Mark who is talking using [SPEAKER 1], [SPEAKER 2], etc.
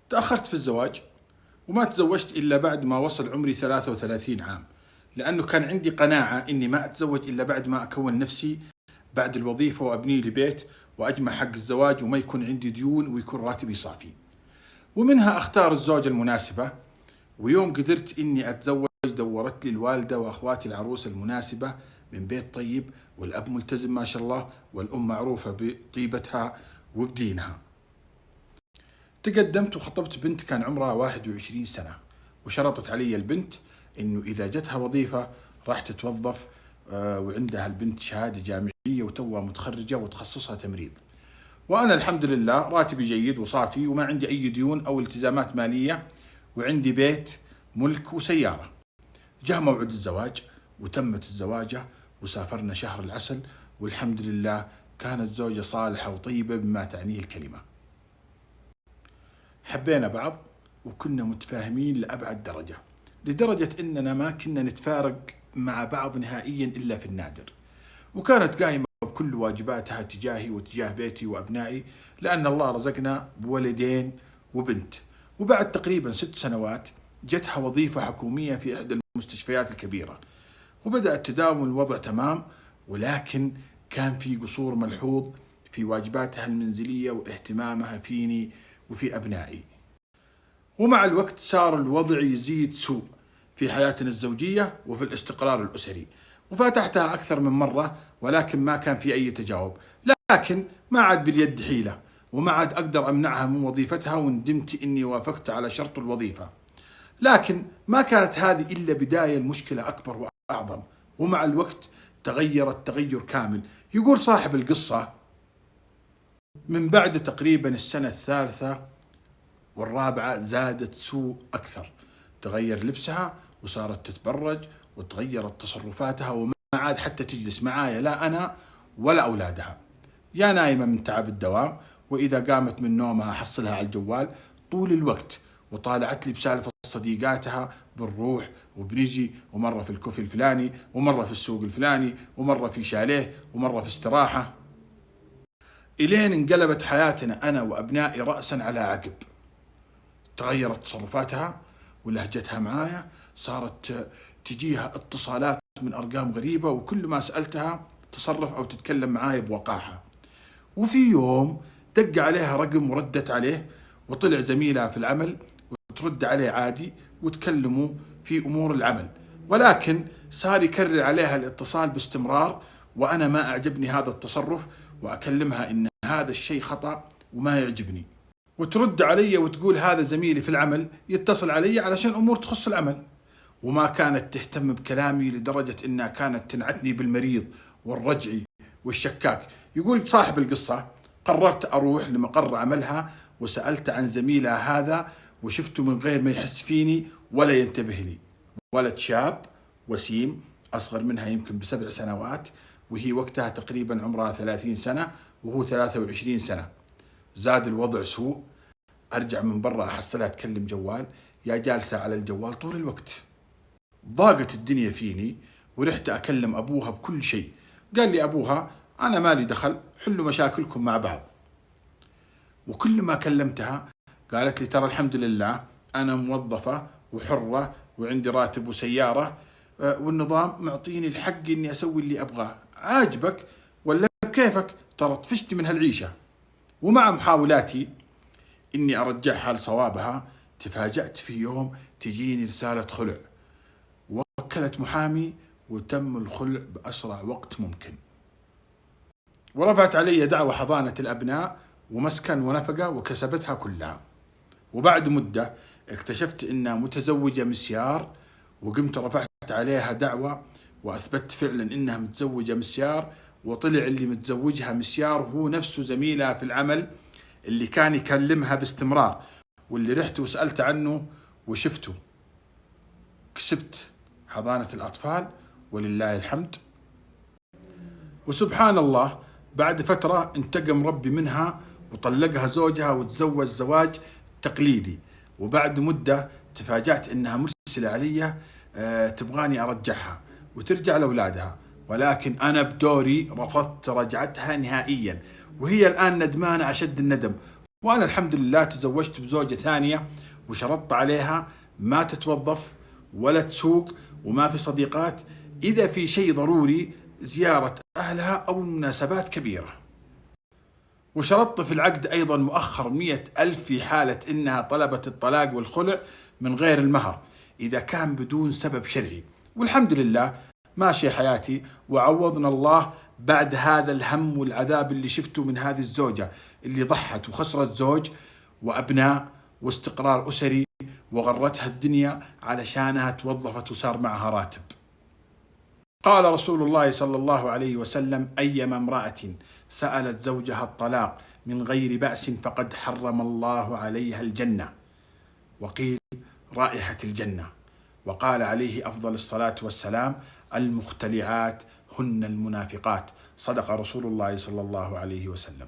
[SPEAKER 1] تأخرت في الزواج وما تزوجت إلا بعد ما وصل عمري 33 عام، لأنه كان عندي قناعة إني ما أتزوج إلا بعد ما أكون نفسي بعد الوظيفة وأبني لي بيت وأجمع حق الزواج وما يكون عندي ديون ويكون راتبي صافي. ومنها أختار الزوجة المناسبة. ويوم قدرت إني أتزوج دورت لي الوالدة وأخواتي العروسة المناسبة من بيت طيب، والأب ملتزم ما شاء الله، والأم معروفة بطيبتها وبدينها. تقدمت وخطبت بنت كان عمرها 21 سنة، وشرطت علي البنت إنه إذا جتها وظيفة راح تتوظف، وعندها البنت شهادة جامعية وتوها متخرجة وتخصصها تمريض. وأنا الحمد لله راتبي جيد وصافي وما عندي أي ديون أو التزامات مالية، وعندي بيت ملك وسيارة. جاء موعد الزواج وتمت الزواجة وسافرنا شهر العسل، والحمد لله كانت زوجة صالحة وطيبة بما تعنيه الكلمة. حبينا بعض وكنا متفاهمين لأبعد درجة، لدرجة إننا ما كنا نتفارق مع بعض نهائيا إلا في النادر. وكانت قائمة بكل واجباتها تجاهي وتجاه بيتي وأبنائي، لأن الله رزقنا بولدين وبنت. وبعد تقريبا 6 سنوات جتها وظيفة حكومية في إحدى المستشفيات الكبيرة، وبدأت تداوم الوضع تمام، ولكن كان في قصور ملحوظ في واجباتها المنزلية واهتمامها فيني وفي أبنائي. ومع الوقت صار الوضع يزيد سوء في حياتنا الزوجية وفي الاستقرار الأسري، وفتحتها أكثر من مرة ولكن ما كان في أي تجاوب. لكن ما عاد باليد حيلة، وما عاد أقدر أمنعها من وظيفتها، وندمت إني وافقت على شرط الوظيفة. لكن ما كانت هذه إلا بداية المشكلة أكبر وأعظم. ومع الوقت تغيرت تغير كامل. يقول صاحب القصة من بعد تقريبا السنة الثالثة والرابعة زادت سوء أكثر. تغير لبسها وصارت تتبرج، وتغيرت تصرفاتها، وما عاد حتى تجلس معايا لا أنا ولا أولادها. يا نايمة من تعب الدوام، وإذا قامت من نومها أحصلها على الجوال طول الوقت، وطالعت لي بسالفة صديقاتها بنروح وبنجي، ومرة في الكوفي الفلاني، ومرة في السوق الفلاني، ومرة في شاليه، ومرة في استراحة، إلين انقلبت حياتنا أنا وأبنائي رأسا على عقب. تغيرت تصرفاتها ولهجتها معايا، صارت تجيها اتصالات من أرقام غريبة، وكل ما سألتها تصرف أو تتكلم معاي بوقاحة. وفي يوم دق عليها رقم وردت عليه، وطلع زميلها في العمل وترد عليه عادي وتكلموا في أمور العمل، ولكن صار يكرر عليها الاتصال باستمرار، وأنا ما أعجبني هذا التصرف، وأكلمها إن هذا الشيء خطأ وما يعجبني. وترد علي وتقول هذا زميلي في العمل يتصل علي علشان أمور تخص العمل، وما كانت تهتم بكلامي، لدرجة إنها كانت تنعتني بالمريض والرجعي والشكاك. يقول صاحب القصة قررت أروح لمقر عملها، وسألت عن زميلها هذا، وشفته من غير ما يحس فيني ولا ينتبه لي. ولد شاب وسيم أصغر منها يمكن ب7 سنوات، وهي وقتها تقريبا عمرها 30 سنة وهو 23 سنة. زاد الوضع سوء. أرجع من برا أحصلها تكلم جوال، يا جالسة على الجوال طول الوقت. ضاقت الدنيا فيني، ورحت أكلم أبوها بكل شيء. قال لي أبوها أنا مالي دخل، حلوا مشاكلكم مع بعض. وكل ما كلمتها قالت لي ترى الحمد لله أنا موظفة وحرة وعندي راتب وسيارة، والنظام معطيني الحق إني أسوي اللي أبغاه، عاجبك ولا بكيفك؟ ترى طفشتي من هالعيشة. ومع محاولاتي إني أرجعها لصوابها، تفاجأت في يوم تجيني رسالة خلع، وكلت محامي وتم الخلع بأسرع وقت ممكن. ورفعت علي دعوى حضانة الأبناء ومسكن ونفقة وكسبتها كلها. وبعد مدة اكتشفت إنها متزوجة مسيار، وقمت رفعت عليها دعوى وأثبت فعلا إنها متزوجة مسيار، وطلع اللي متزوجها مسيار هو نفسه زميلها في العمل اللي كان يكلمها باستمرار، واللي رحت وسألت عنه وشفته. كسبت حضانة الأطفال ولله الحمد. وسبحان الله بعد فترة انتقم ربي منها وطلقها زوجها وتزوج زواج تقليدي. وبعد مدة تفاجأت إنها مرسلة علي تبغاني أرجعها وترجع لأولادها، ولكن أنا بدوري رفضت رجعتها نهائيا، وهي الآن ندمانة أشد الندم، وأنا الحمد لله تزوجت بزوجة ثانية وشرطت عليها ما تتوظف ولا تسوق وما في صديقات، إذا في شيء ضروري زيارة أهلها أو مناسبات كبيرة. وشرطت في العقد أيضا مؤخر 100,000 في حالة إنها طلبت الطلاق والخلع من غير المهر إذا كان بدون سبب شرعي. والحمد لله ماشي حياتي، وعوضنا الله بعد هذا الهم والعذاب اللي شفته من هذه الزوجة اللي ضحت وخسرت زوج وأبناء واستقرار أسري، وغرتها الدنيا علشانها توظفت وصار معها راتب. قال رسول الله صلى الله عليه وسلم: أيما امرأة سألت زوجها الطلاق من غير بأس فقد حرم الله عليها الجنة. وقيل رائحة الجنة. وقال عليه أفضل الصلاة والسلام: المختلعات هن المنافقات. صدق رسول الله صلى الله عليه وسلم.